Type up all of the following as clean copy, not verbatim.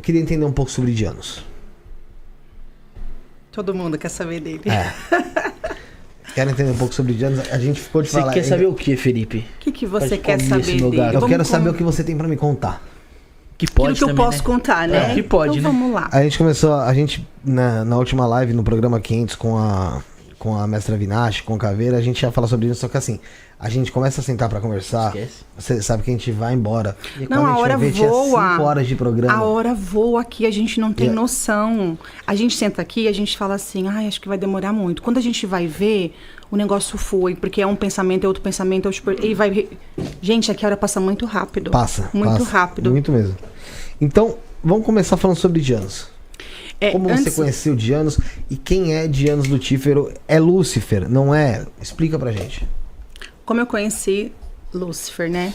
queria entender um pouco sobre Dianos. Todo mundo quer saber dele. Quero entender um pouco sobre Dianos. A gente ficou de falar... Você quer saber o que, Felipe? O que você quer saber dele? Eu quero saber o que você tem pra me contar. Que pode Aquilo que também, eu posso contar, né? Que pode, então, né? vamos lá. A gente na última live, no programa 500 com a mestra Vinache, com o Caveira, a gente ia falar sobre isso, só que assim, a gente começa a sentar pra conversar, Esquece. você sabe que a gente vai embora. E Não, a hora tinha voa. 5 horas de programa. A hora voa aqui, a gente não tem noção. A gente senta aqui e a gente fala assim, acho que vai demorar muito. Quando a gente vai ver, o negócio foi, porque é um pensamento, é outro pensamento, e vai... Gente, aqui a hora passa muito rápido. Muito rápido. Muito mesmo. Então, vamos começar falando sobre Dianos. Como você conheceu Dianos e quem é Dianos Lutífero? É Lúcifer, não é? Explica pra gente. Como eu conheci Lúcifer, né?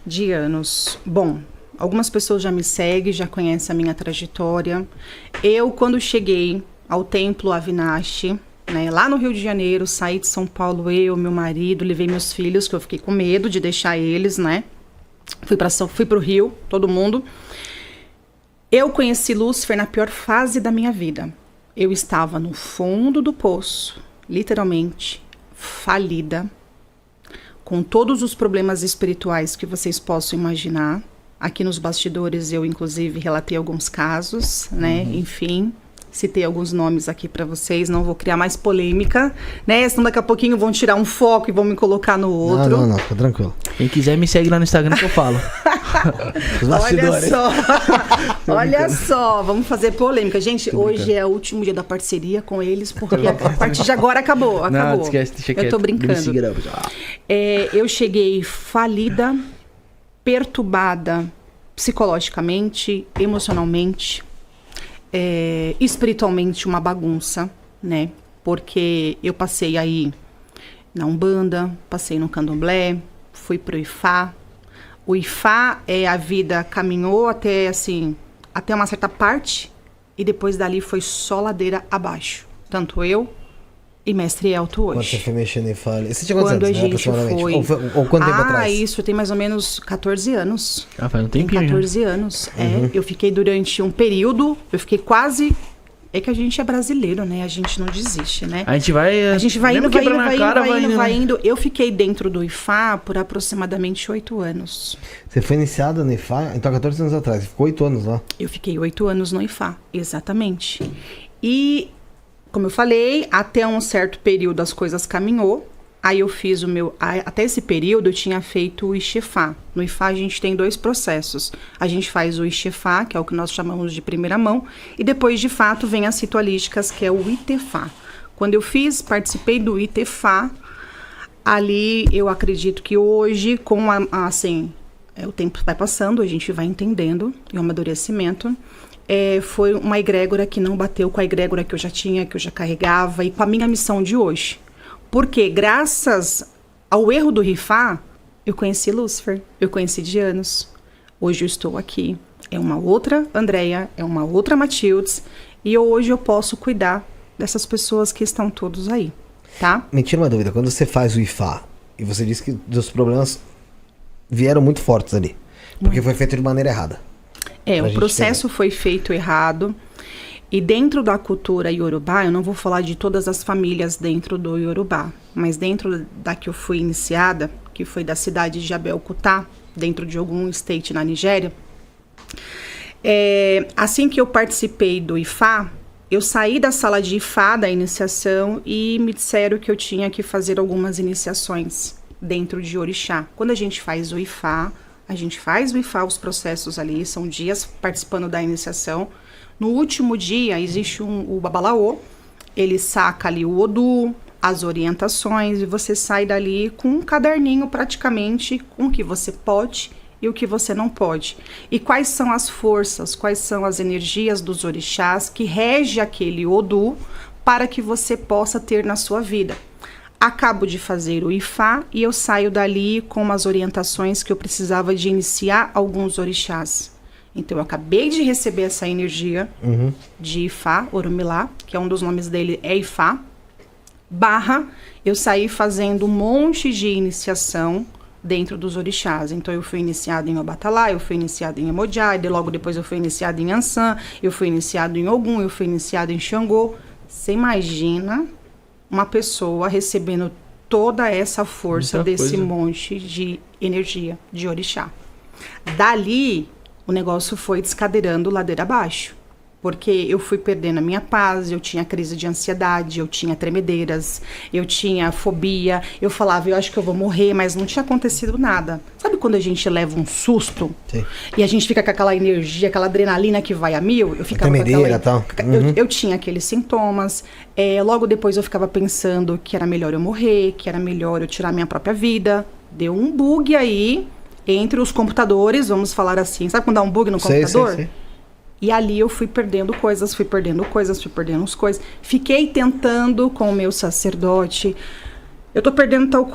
Dianos. Bom, algumas pessoas já me seguem, já conhecem a minha trajetória. Eu, quando cheguei ao templo Avinashi, né, lá no Rio de Janeiro, saí de São Paulo, meu marido, levei meus filhos, que eu fiquei com medo de deixar eles, né? Fui pro Rio, todo mundo. Eu conheci Lúcifer na pior fase da minha vida. Eu estava no fundo do poço, literalmente, falida, com todos os problemas espirituais que vocês possam imaginar. Aqui nos bastidores eu, inclusive, relatei alguns casos, né? Enfim, citei alguns nomes aqui para vocês, não vou criar mais polêmica, né? Senão daqui a pouquinho vão tirar um foco e vão me colocar no outro. Não, fica tranquilo. Quem quiser me segue lá no Instagram que eu falo. Olha só, vamos fazer polêmica. Gente, hoje é o último dia da parceria com eles, porque a partir de agora acabou. Não, esquece, deixa quieto. Eu tô brincando. Eu cheguei falida, perturbada psicologicamente, emocionalmente, espiritualmente uma bagunça, né? Porque eu passei aí na Umbanda, passei no Candomblé, fui pro Ifá. O Ifá a vida caminhou até uma certa parte e depois dali foi só ladeira abaixo. Tanto eu e Mestre Elton hoje. Quando você foi mexendo em Ifá, você tinha quantos quando anos, a gente foi... Ou quanto tempo atrás? Isso tem mais ou menos 14 anos. Faz um tempinho. Tem 14 anos. Eu fiquei durante um período, quase... É que a gente é brasileiro, né? A gente não desiste, né? A gente vai indo, vai indo. Eu fiquei dentro do Ifá por aproximadamente 8 anos. Você foi iniciada no Ifá, então 14 anos atrás. Você ficou 8 anos lá. Eu fiquei 8 anos no Ifá, exatamente. E, como eu falei, até um certo período as coisas caminhou. Aí eu fiz até esse período eu tinha feito o Ixefá. No Ifá a gente tem 2 processos. A gente faz o Ixefá, que é o que nós chamamos de primeira mão, e depois de fato vem as ritualísticas, que é o Itefá. Quando eu participei do Itefá, ali eu acredito que hoje, o tempo vai passando, a gente vai entendendo, e o amadurecimento, foi uma egrégora que não bateu com a egrégora que eu já tinha, que eu já carregava, e com a minha missão de hoje. Porque graças ao erro do Ifá, eu conheci Lúcifer, eu conheci Dianos. Hoje eu estou aqui. É uma outra Andréia, é uma outra Matildes. E hoje eu posso cuidar dessas pessoas que estão todos aí, tá? Me tira uma dúvida, quando você faz o Ifá, e você disse que os problemas vieram muito fortes ali, porque foi feito de maneira errada. O processo foi feito errado. E dentro da cultura Yorubá, eu não vou falar de todas as famílias dentro do Yorubá, mas dentro da que eu fui iniciada, que foi da cidade de Abeokuta, dentro de algum state na Nigéria, assim que eu participei do Ifá, eu saí da sala de Ifá, da iniciação, e me disseram que eu tinha que fazer algumas iniciações dentro de Orixá. Quando a gente faz o Ifá, os processos ali, são dias participando da iniciação. No último dia, existe o Babalaô, ele saca ali o Odu, as orientações, e você sai dali com um caderninho praticamente com o que você pode e o que você não pode. E quais são as forças, quais são as energias dos orixás que rege aquele Odu para que você possa ter na sua vida. Acabo de fazer o Ifá e eu saio dali com umas orientações que eu precisava de iniciar alguns orixás. Então, eu acabei de receber essa energia de Ifá, Orumilá, que é um dos nomes dele, é Ifá, eu saí fazendo um monte de iniciação dentro dos orixás. Então, eu fui iniciada em Obatalá, eu fui iniciada em Emojá, e logo depois eu fui iniciada em Ansan, eu fui iniciada em Ogum, eu fui iniciada em Xangô. Você imagina uma pessoa recebendo toda essa força desse monte de energia de orixá. Dali, o negócio foi descadeirando ladeira abaixo. Porque eu fui perdendo a minha paz, eu tinha crise de ansiedade, eu tinha tremedeiras, eu tinha fobia, eu falava, eu acho que eu vou morrer, mas não tinha acontecido nada. Sabe quando a gente leva um susto? Sim. E a gente fica com aquela energia, aquela adrenalina que vai a mil? Eu ficava tremedeira, com aquela... eu tinha aqueles sintomas. Logo depois eu ficava pensando que era melhor eu morrer, que era melhor eu tirar minha própria vida. Deu um bug aí entre os computadores, vamos falar assim. Sabe quando dá um bug no computador? Sei. E ali eu fui perdendo coisas. Fiquei tentando com o meu sacerdote. Eu tô perdendo tal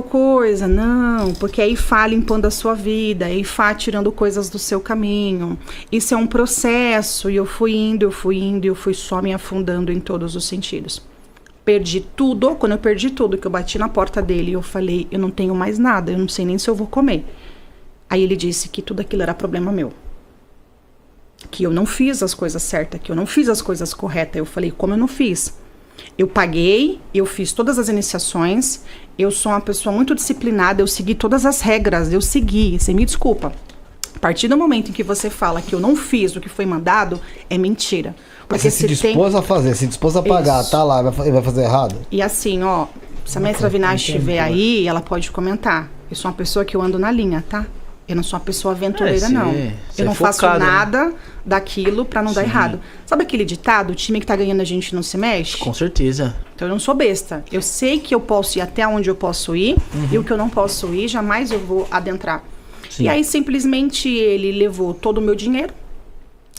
coisa. Não, porque é Ifá limpando a sua vida, é Ifá tirando coisas do seu caminho. Isso é um processo. E eu fui indo, e eu fui só me afundando em todos os sentidos. Perdi tudo. Quando eu perdi tudo, que eu bati na porta dele, eu falei, eu não tenho mais nada, eu não sei nem se eu vou comer. Aí ele disse que tudo aquilo era problema meu. Que eu não fiz as coisas certas, que eu não fiz as coisas corretas. Eu falei, como eu não fiz? Eu paguei, eu fiz todas as iniciações, eu sou uma pessoa muito disciplinada, eu segui todas as regras, você me desculpa. A partir do momento em que você fala que eu não fiz o que foi mandado, é mentira. Porque você se dispôs a fazer, se dispôs a pagar, tá lá, vai fazer errado? E assim, ó, se a mestra Vinash estiver aí, ela pode comentar. Eu sou uma pessoa que eu ando na linha, tá? Eu não sou uma pessoa aventureira, não. Eu não faço nada daquilo pra não dar errado. Sabe aquele ditado, o time que tá ganhando a gente não se mexe? Com certeza. Então eu não sou besta. Eu sei que eu posso ir até onde eu posso ir, e o que eu não posso ir, jamais eu vou adentrar. Sim. E aí, simplesmente, ele levou todo o meu dinheiro,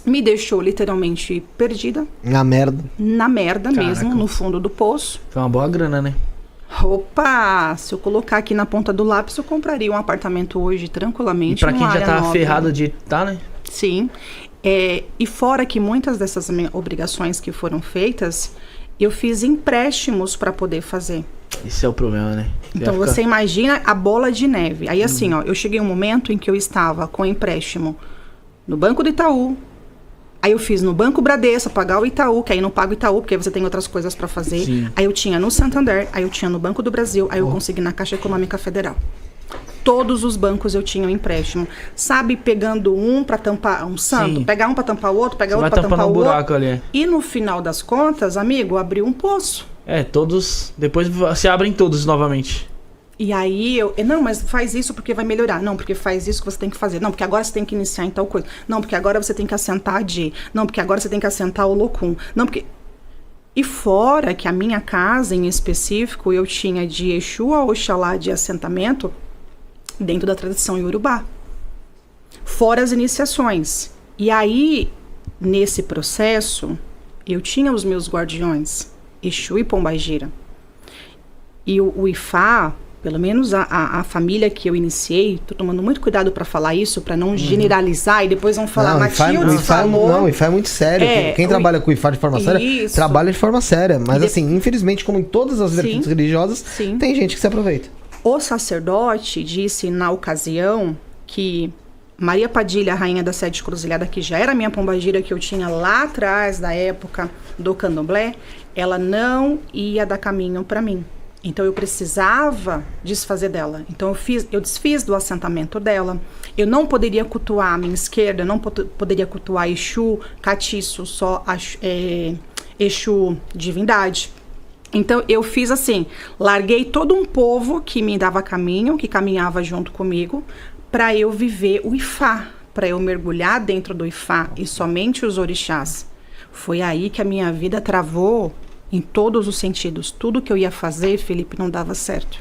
me deixou literalmente perdida. Na merda. Na merda mesmo, no fundo do poço. Foi uma boa grana, né? Opa, se eu colocar aqui na ponta do lápis, eu compraria um apartamento hoje tranquilamente. E pra quem já tá ferrado de tá, né? Sim. E fora que muitas dessas obrigações que foram feitas, eu fiz empréstimos para poder fazer. Esse é o problema, né? Então você imagina a bola de neve. Aí assim, ó, eu cheguei um momento em que eu estava com empréstimo no Banco do Itaú. Aí eu fiz no Banco Bradesco, pagar o Itaú, que aí não pago o Itaú, porque aí você tem outras coisas para fazer. Sim. Aí eu tinha no Santander, aí eu tinha no Banco do Brasil, aí eu consegui na Caixa Econômica Federal. Todos os bancos eu tinha um empréstimo. Sabe, pegando um para tampar um santo, pegar um para tampar o outro, pegar outro para tampar o outro. Buraco ali. E no final das contas, amigo, abriu um poço. Todos, depois se abrem todos novamente. E aí não, mas faz isso porque vai melhorar. Não, porque faz isso que você tem que fazer. Não, porque agora você tem que iniciar em tal coisa. Não, porque agora você tem que assentar a Di. Não, porque agora você tem que assentar o Locum. Não, porque... E fora que a minha casa, em específico, eu tinha de Exu a Oxalá de assentamento dentro da tradição iorubá. Fora as iniciações. E aí, nesse processo, eu tinha os meus guardiões, Exu e Pombagira. E o Ifá... Pelo menos a família que eu iniciei, tô tomando muito cuidado para falar isso, para não generalizar e depois vão falar, Matilde falou... Não, o Ifá é muito sério. Quem trabalha com o Ifá de forma séria, trabalha de forma séria. Mas assim, infelizmente, como em todas as vertentes religiosas, tem gente que se aproveita. O sacerdote disse na ocasião que Maria Padilha, a rainha da Sete Cruzilhada, que já era minha pombagira que eu tinha lá atrás, da época do candomblé, ela não ia dar caminho para mim. Então eu precisava desfazer dela. Então eu desfiz do assentamento dela. Eu não poderia cultuar a minha esquerda, não poderia cultuar Exu, Catiço, só Exu divindade. Então eu fiz assim, larguei todo um povo que me dava caminho, que caminhava junto comigo, para eu viver o Ifá, para eu mergulhar dentro do Ifá e somente os orixás. Foi aí que a minha vida travou em todos os sentidos. Tudo que eu ia fazer, Felipe, não dava certo.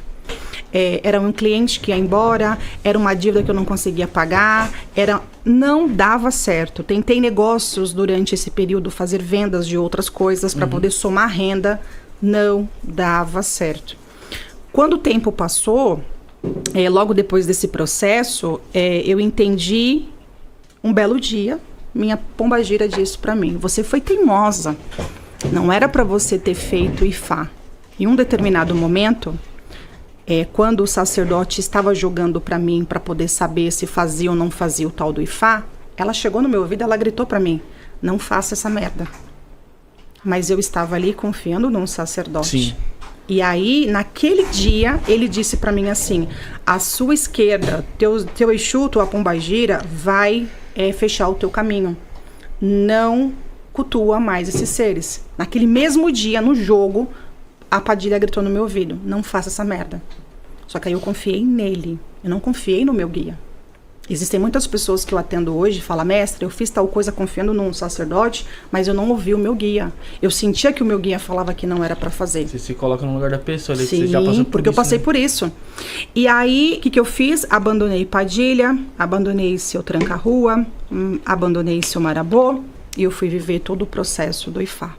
Era um cliente que ia embora, era uma dívida que eu não conseguia pagar, não dava certo. Tentei negócios durante esse período, fazer vendas de outras coisas para poder somar renda, não dava certo. Quando o tempo passou, logo depois desse processo, eu entendi um belo dia, minha pombagira disse para mim, você foi teimosa. Não era para você ter feito Ifá. Em um determinado momento, quando o sacerdote estava jogando para mim, para poder saber se fazia ou não fazia o tal do Ifá, ela chegou no meu ouvido, ela gritou para mim, não faça essa merda. Mas eu estava ali confiando num sacerdote. Sim. E aí, naquele dia, ele disse para mim assim, a sua esquerda, teu Exu, tua pombagira, vai fechar o teu caminho. Não cultua mais esses seres. Naquele mesmo dia, no jogo, a Padilha gritou no meu ouvido, não faça essa merda. Só que aí eu confiei nele, eu não confiei no meu guia. Existem muitas pessoas que eu atendo hoje e falam, mestre, eu fiz tal coisa confiando num sacerdote, mas eu não ouvi o meu guia. Eu sentia que o meu guia falava que não era para fazer. Você se coloca no lugar da pessoa, ali, sim, que você já passou por porque isso, eu passei né? por isso. E aí, o que eu fiz? Abandonei Padilha, abandonei seu Tranca-Rua, abandonei seu Marabô, e eu fui viver todo o processo do Ifá.